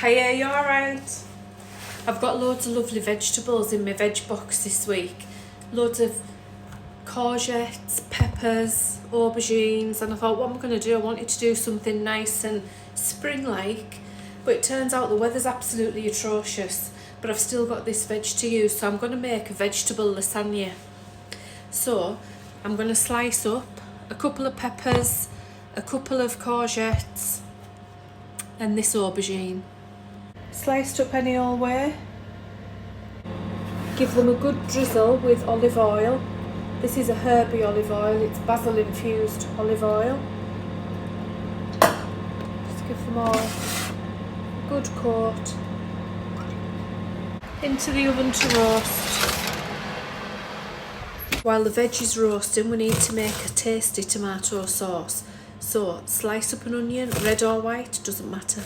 Hiya, you alright? I've got loads of lovely vegetables in my veg box this week. Loads of courgettes, peppers, aubergines, and I thought what I'm going to do, I wanted to do something nice and spring-like, but it turns out the weather's absolutely atrocious, but I've still got this veg to use, so I'm going to make a vegetable lasagna. So I'm going to slice up a couple of peppers, a couple of courgettes, and this aubergine. Sliced up any old way. Give them a good drizzle with olive oil. This is a herby olive oil, it's basil infused olive oil. Just give them all a good coat. Into the oven to roast. While the veg is roasting, we need to make a tasty tomato sauce. So slice up an onion, red or white, doesn't matter.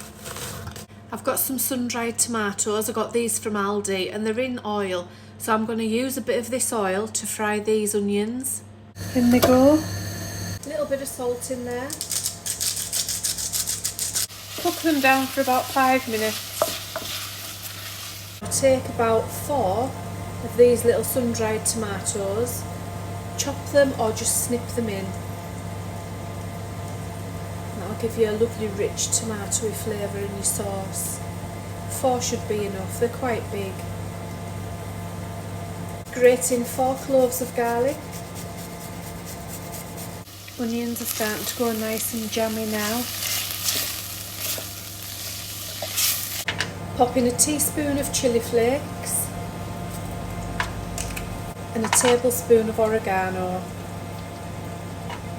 I've got some sun-dried tomatoes, I got these from Aldi and they're in oil, so I'm going to use a bit of this oil to fry these onions. In they go. A little bit of salt in there. Cook them down for about 5 minutes. I'll take about 4 of these little sun-dried tomatoes, chop them or just snip them in. That'll give you a lovely rich tomatoey flavour in your sauce. 4 should be enough, they're quite big. Grate in 4 cloves of garlic. Onions are starting to go nice and jammy now. Pop in a teaspoon of chilli flakes and a tablespoon of oregano.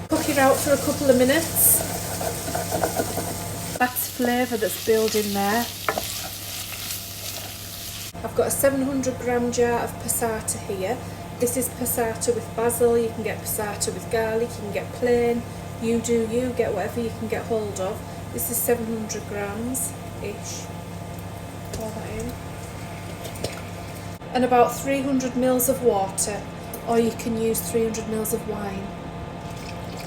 Cook it out for a couple of minutes. That's flavour that's building there. I've got a 700 gram jar of passata here. This is passata with basil, you can get passata with garlic, you can get plain, you do you, get whatever you can get hold of. This is 700 grams-ish. Pour that in. And about 300 mils of water, or you can use 300 mils of wine.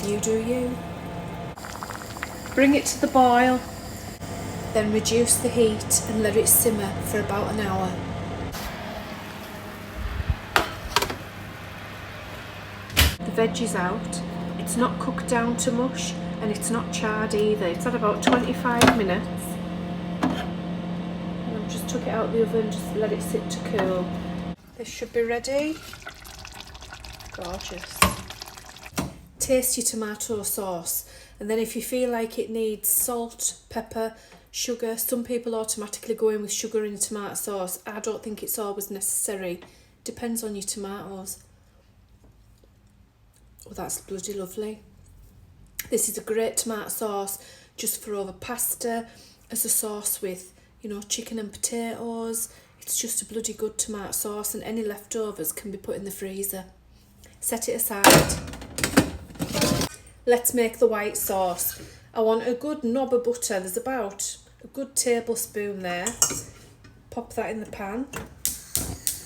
You do you. Bring it to the boil, then reduce the heat and let it simmer for about an hour. The veg is out, it's not cooked down to mush and it's not charred either, it's at about 25 minutes. And I've just took it out of the oven, just let it sit to cool. This should be ready. Gorgeous. Taste your tomato sauce, and then if you feel like it needs salt, pepper, sugar, some people automatically go in with sugar in tomato sauce. I don't think it's always necessary. Depends on your tomatoes. Oh, that's bloody lovely. This is a great tomato sauce just for over pasta, as a sauce with, you know, chicken and potatoes. It's just a bloody good tomato sauce, and any leftovers can be put in the freezer. Set it aside. Let's make the white sauce. I want a good knob of butter. There's about a good tablespoon there. Pop that in the pan.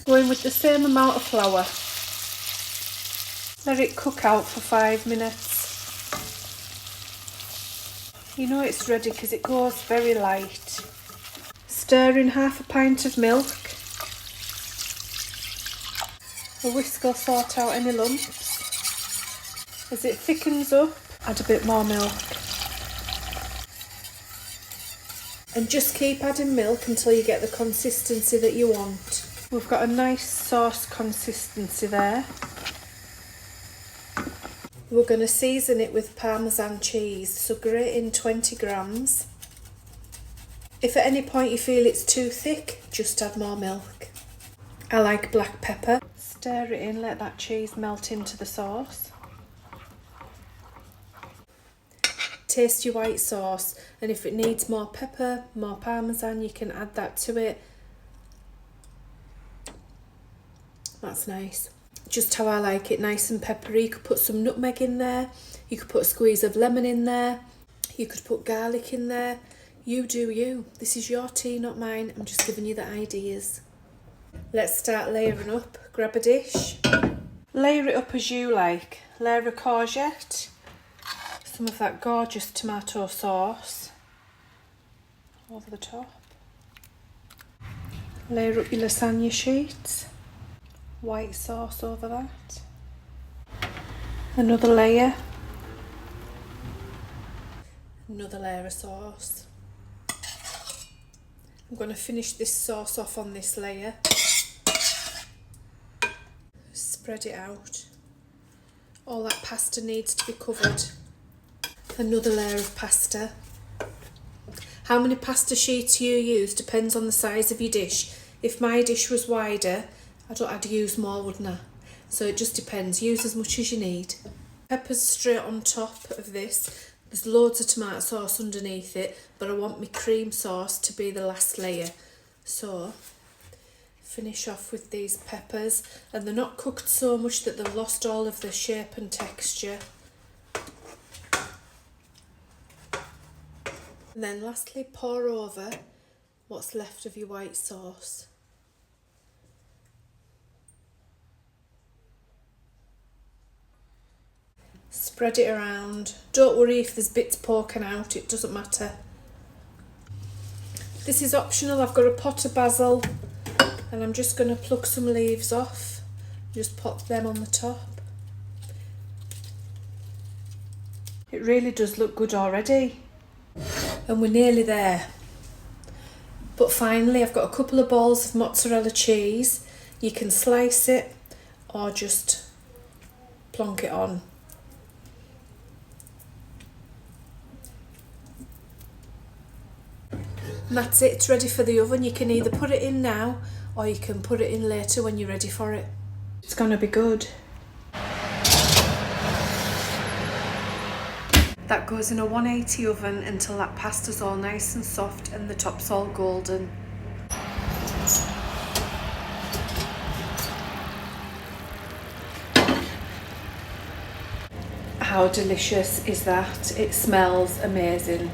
Go in with the same amount of flour. Let it cook out for 5 minutes. You know it's ready because it goes very light. Stir in half a pint of milk. A whisk will sort out any lumps. As it thickens up, add a bit more milk. And just keep adding milk until you get the consistency that you want. We've got a nice sauce consistency there. We're going to season it with Parmesan cheese, so grate in 20 grams. If at any point you feel it's too thick, just add more milk. I like black pepper. Stir it in, let that cheese melt into the sauce. Taste your white sauce, and if it needs more pepper, more parmesan, you can add that to it. That's nice. Just how I like it, nice and peppery. You could put some nutmeg in there, you could put a squeeze of lemon in there, you could put garlic in there. You do you. This is your tea, not mine. I'm just giving you the ideas. Let's start layering up. Grab a dish. Layer it up as you like. Layer a courgette. Some of that gorgeous tomato sauce over the top. Layer up your lasagna sheets. White sauce over that. Another layer. Another layer of sauce. I'm going to finish this sauce off on this layer. Spread it out. All that pasta needs to be covered. Another layer of pasta. How many pasta sheets you use depends on the size of your dish. If my dish was wider, I'd use more, wouldn't I? So it just depends. Use as much as you need. Peppers straight on top of this. There's loads of tomato sauce underneath it, but I want my cream sauce to be the last layer. So finish off with these peppers, and they're not cooked so much that they've lost all of the shape and texture. And then lastly, pour over what's left of your white sauce. Spread it around. Don't worry if there's bits poking out, it doesn't matter. This is optional. I've got a pot of basil and I'm just going to pluck some leaves off. Just pop them on the top. It really does look good already. And we're nearly there. But finally, I've got a couple of balls of mozzarella cheese. You can slice it or just plonk it on. And that's it, it's ready for the oven. You can either put it in now or you can put it in later when you're ready for it. It's gonna be good. That goes in a 180 oven until that pasta's all nice and soft and the top's all golden. How delicious is that? It smells amazing.